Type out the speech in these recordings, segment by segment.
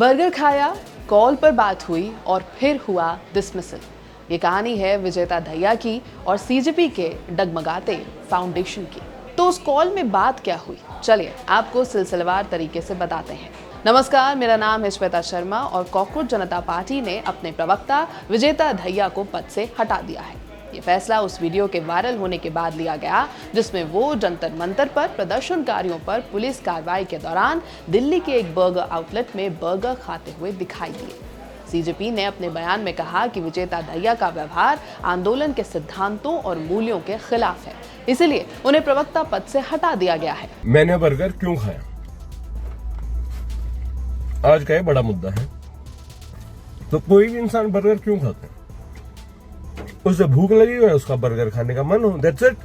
Burger खाया, call पर बात हुई और फिर हुआ डिसमिसल। ये कहानी है विजेता दहिया की और सीजेपी के डगमगाते फाउंडेशन की। तो उस कॉल में बात क्या हुई, चलिए आपको सिलसिलेवार तरीके से बताते हैं। नमस्कार, मेरा नाम है श्वेता शर्मा और कॉकरोच जनता पार्टी ने अपने प्रवक्ता विजेता दहिया को पद से हटा दिया है। ये फैसला उस वीडियो के वायरल होने के बाद लिया गया जिसमें वो जंतर मंतर पर प्रदर्शनकारियों पर पुलिस कार्रवाई के दौरान दिल्ली के एक बर्गर आउटलेट में बर्गर खाते हुए दिखाई दिए। सीजेपी ने अपने बयान में कहा कि विजेता दहिया का व्यवहार आंदोलन के सिद्धांतों और मूल्यों के खिलाफ है, इसलिए उन्हें प्रवक्ता पद से हटा दिया गया है। मैंने बर्गर क्यों खाया, आज का ये बड़ा मुद्दा है। तो कोई भी इंसान बर्गर क्यों खाता है? उसे भूख लगी हो, उसका बर्गर खाने का मन हो, दैट्स इट।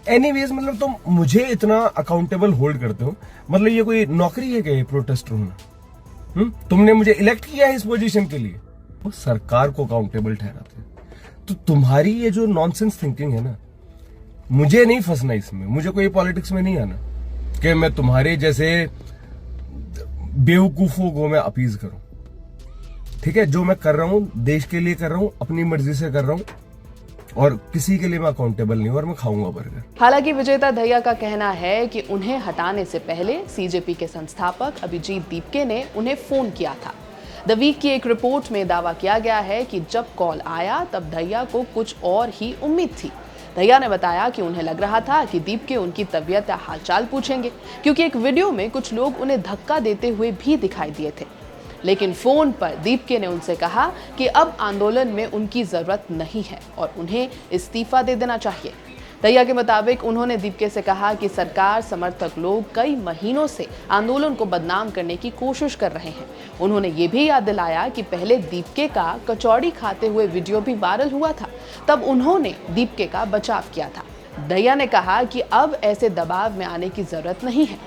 एनीवेज, मतलब तुम मुझे इतना अकाउंटेबल होल्ड करते हो, मतलब ये कोई नौकरी है क्या ये प्रोटेस्टर होना? तुमने मुझे इलेक्ट किया है इस पोजीशन के लिए, वो सरकार को अकाउंटेबल ठहराते हैं। तो तुम्हारी ये जो नॉनसेंस थिंकिंग है ना, मुझे नहीं फंसना इसमें, मुझे कोई पॉलिटिक्स में नहीं आना कि मैं तुम्हारे जैसे बेवकूफों को मैं अपीज करूं। ठीक है, जो मैं कर रहा हूं देश के लिए कर रहा हूं, अपनी मर्जी से कर रहा हूं और किसी के लिए मैं अकाउंटेबल नहीं हूं और मैं खाऊंगा बर्गर। हालांकि विजेता दहिया का कहना है कि उन्हें हटाने से पहले सीजेपी के संस्थापक अभिजीत दीपके ने उन्हें फोन किया था। द वीक की एक रिपोर्ट में दावा किया गया है कि जब कॉल आया तब दहिया को कुछ और ही उम्मीद थी। दहिया ने बताया कि उन्हें लग रहा था कि दीपके उनकी तबीयत या हालचाल पूछेंगे, क्योंकि एक वीडियो में कुछ लोग उन्हें धक्का देते हुए भी दिखाई दिए थे। लेकिन फोन पर दीपके ने उनसे कहा कि अब आंदोलन में उनकी जरूरत नहीं है और उन्हें इस्तीफा दे देना चाहिए। दहिया के मुताबिक उन्होंने दीपके से कहा कि सरकार समर्थक लोग कई महीनों से आंदोलन को बदनाम करने की कोशिश कर रहे हैं। उन्होंने ये भी याद दिलाया कि पहले दीपके का कचौड़ी खाते हुए वीडियो भी वायरल हुआ था, तब उन्होंने दीपके का बचाव किया था। दहिया ने कहा कि अब ऐसे दबाव में आने की जरूरत नहीं है।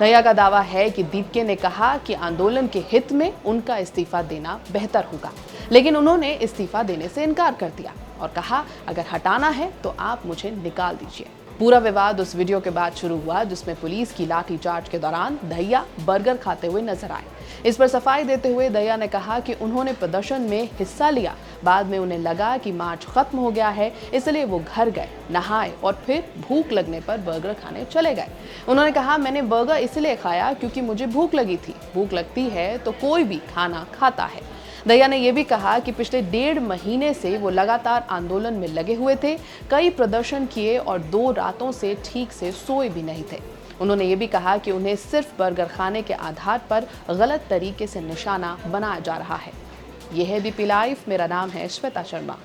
दहिया का दावा है कि दीपके ने कहा कि आंदोलन के हित में उनका इस्तीफा देना बेहतर होगा, लेकिन उन्होंने इस्तीफा देने से इनकार कर दिया और कहा अगर हटाना है तो आप मुझे निकाल दीजिए। पूरा विवाद उस वीडियो के बाद शुरू हुआ जिसमें पुलिस की लाठीचार्ज के दौरान दहिया बर्गर खाते हुए नजर आए। इस पर सफाई देते हुए दहिया ने कहा कि उन्होंने प्रदर्शन में हिस्सा लिया, बाद में उन्हें लगा कि मार्च खत्म हो गया है, इसलिए वो घर गए, नहाए और फिर भूख लगने पर बर्गर खाने चले गए। उन्होंने कहा मैंने बर्गर इसलिए खाया क्योंकि मुझे भूख लगी थी, भूख लगती है तो कोई भी खाना खाता है। दहिया ने यह भी कहा कि पिछले 1.5 महीने से वो लगातार आंदोलन में लगे हुए थे, कई प्रदर्शन किए और 2 रातों से ठीक से सोए भी नहीं थे। उन्होंने ये भी कहा कि उन्हें सिर्फ बर्गर खाने के आधार पर गलत तरीके से निशाना बनाया जा रहा है। यह है बीपी लाइव, मेरा नाम है श्वेता शर्मा।